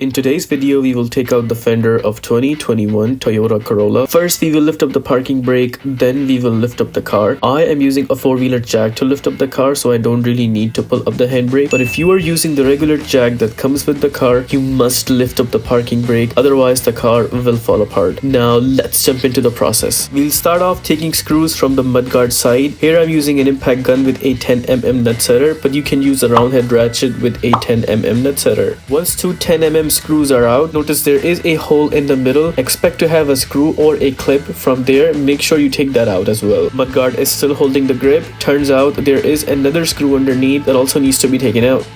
In today's video, we will take out the fender of 2021 Toyota Corolla. First, we will lift up the parking brake, then we will lift up the car. I am using a 4-wheeler jack to lift up the car, so I don't really need to pull up the handbrake. But if you are using the regular jack that comes with the car, you must lift up the parking brake, otherwise the car will fall apart. Now, let's jump into the process. We'll start off taking screws from the mudguard side. Here I'm using an impact gun with a 10mm nut setter, but you can use a round head ratchet with a 10mm nut setter. Once two 10mm screws are out, notice there is a hole in the middle. Expect to have a screw or a clip from there. Make sure you take that out as well. Mudguard is still holding the grip. Turns out there is another screw underneath that also needs to be taken out.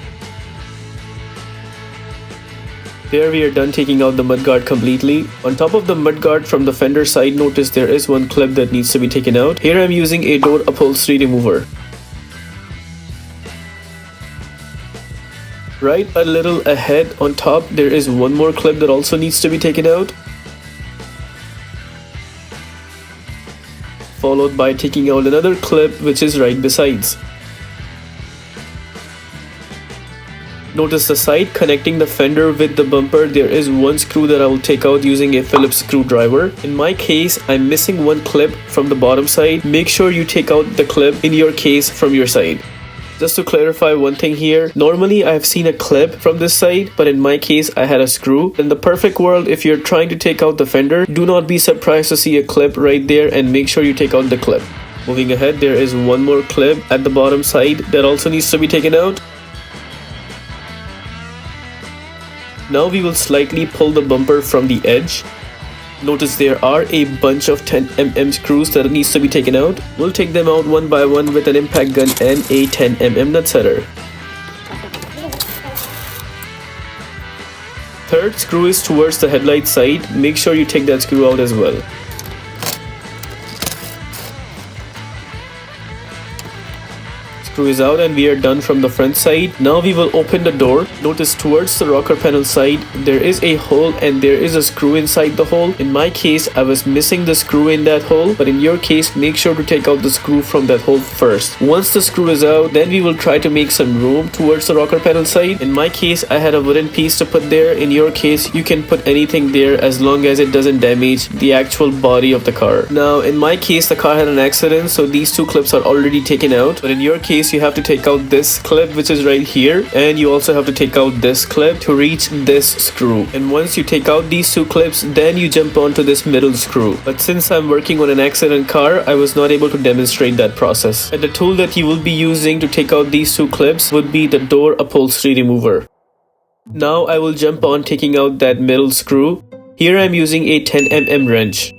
There we are done taking out the mudguard completely. On top of the mudguard from the fender side, notice there is one clip that needs to be taken out. Here I'm using a door upholstery remover. Right a little ahead on top, there is one more clip that also needs to be taken out. Followed by taking out another clip which is right besides. Notice the side connecting the fender with the bumper, there is one screw that I will take out using a Phillips screwdriver. In my case, I'm missing one clip from the bottom side. Make sure you take out the clip in your case from your side. Just to clarify one thing here, normally I have seen a clip from this side, but in my case I had a screw. In the perfect world, if you're trying to take out the fender, do not be surprised to see a clip right there and make sure you take out the clip. Moving ahead, there is one more clip at the bottom side that also needs to be taken out. Now we will slightly pull the bumper from the edge. Notice there are a bunch of 10mm screws that needs to be taken out. We'll take them out one by one with an impact gun and a 10mm nut setter. Third screw is towards the headlight side. Make sure you take that screw out as well. Screw is out and we are done from the front side. Now we will open the door. Notice towards the rocker panel side, there is a hole and there is a screw inside the hole. In my case, I was missing the screw in that hole, but in your case, make sure to take out the screw from that hole first. Once the screw is out, then we will try to make some room towards the rocker panel side. In my case, I had a wooden piece to put there. In your case, you can put anything there as long as it doesn't damage the actual body of the car. Now, in my case, the car had an accident, so these two clips are already taken out, but in your case, you have to take out this clip which is right here, and you also have to take out this clip to reach this screw. And once you take out these two clips, then you jump onto this middle screw. But since I'm working on an accident car, I was not able to demonstrate that process. And the tool that you will be using to take out these two clips would be the door upholstery remover. Now I will jump on taking out that middle screw. Here I'm using a 10mm wrench.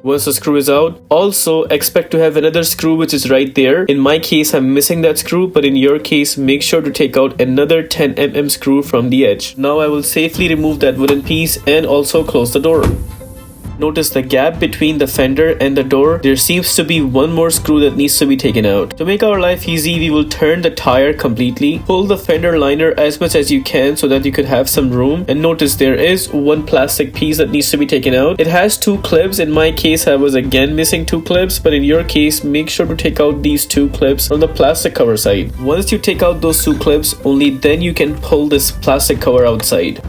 Once the screw is out, also expect to have another screw which is right there. In my case, I'm missing that screw, but in your case, make sure to take out another 10mm screw from the edge. Now I will safely remove that wooden piece and also close the door. Notice the gap between the fender and the door. There seems to be one more screw that needs to be taken out. To make our life easy, we will turn the tire completely. Pull the fender liner as much as you can so that you could have some room. And notice there is one plastic piece that needs to be taken out. It has two clips. In my case, I was again missing two clips, but in your case, make sure to take out these two clips from the plastic cover side. Once you take out those two clips, only then you can pull this plastic cover outside.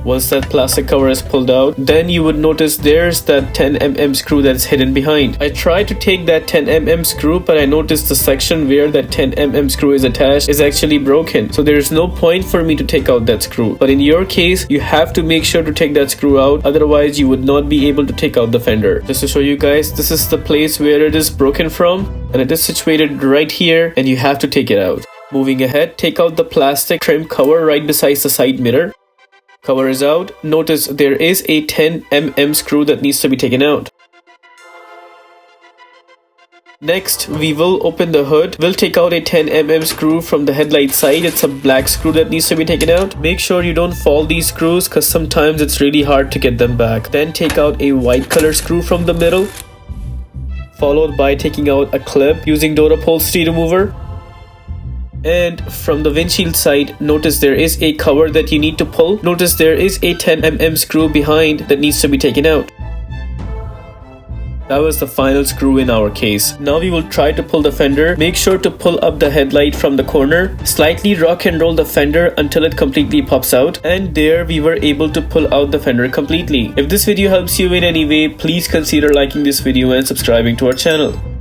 Once that plastic cover is pulled out, then you would notice there's that 10mm screw that's hidden behind. I tried to take that 10mm screw, but I noticed the section where that 10mm screw is attached is actually broken. So there's no point for me to take out that screw. But in your case, you have to make sure to take that screw out. Otherwise, you would not be able to take out the fender. Just to show you guys, this is the place where it is broken from. And it is situated right here, and you have to take it out. Moving ahead, take out the plastic trim cover right beside the side mirror. Cover is out. Notice there is a 10mm screw that needs to be taken out. Next, we will open the hood. We'll take out a 10mm screw from the headlight side. It's a black screw that needs to be taken out. Make sure you don't fall these screws because sometimes it's really hard to get them back. Then take out a white color screw from the middle, followed by taking out a clip using door upholstery remover. And from the windshield side, notice there is a cover that you need to pull. Notice there is a 10mm screw behind that needs to be taken out. That was the final screw in our case. Now we will try to pull the fender. Make sure to pull up the headlight from the corner. Slightly rock and roll the fender until it completely pops out. And there we were able to pull out the fender completely. If this video helps you in any way, please consider liking this video and subscribing to our channel.